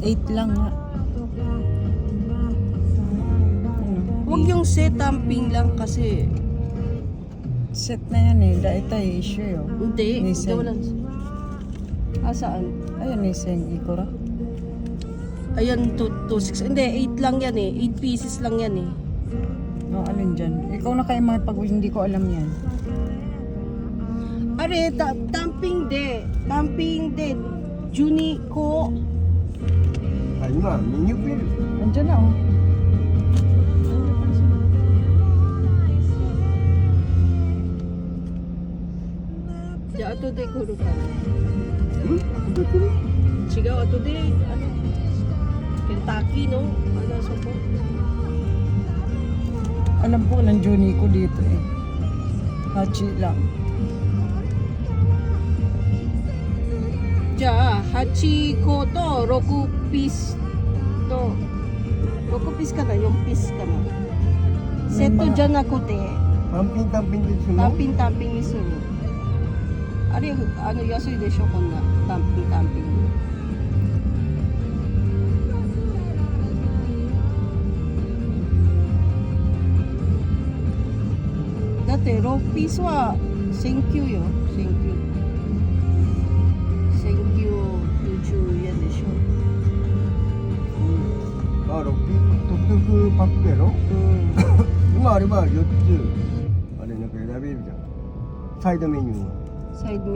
8 lang nga. Huwag yung set dumping lang kasi. Set na yan eh. Dahil tayo issue yun. Hindi. Nissan. Wala. Saan? Ayun, Nissan Ikura. Ayan, 226. Hindi, 8 lang yan eh. 8 pieces lang yan eh. No, alin dyan? Ikaw na kayo mga pag hindi ko alam yan. Are, dumping de. Dumping de. Junico. あ、今メニューページ Andyan na oh. Di, ato de kuro ka. うんここで来る Sigaw, ato de. Ano? Kentucky, no? Ano sa po? Alam ko ng Juni ko dito eh. Hachi lang. Ja, 8個と6ピースと6ピースかな4ピースかなセットじゃなくて単品単品ですよ単品単品にするあれ安いでしょこんな単品単品だって6ピースは1009よ1009 1090円でしょあ、6ピ特特パックやろ今あれば4つあれなんか選べるじゃんサイドメニューはサイドメ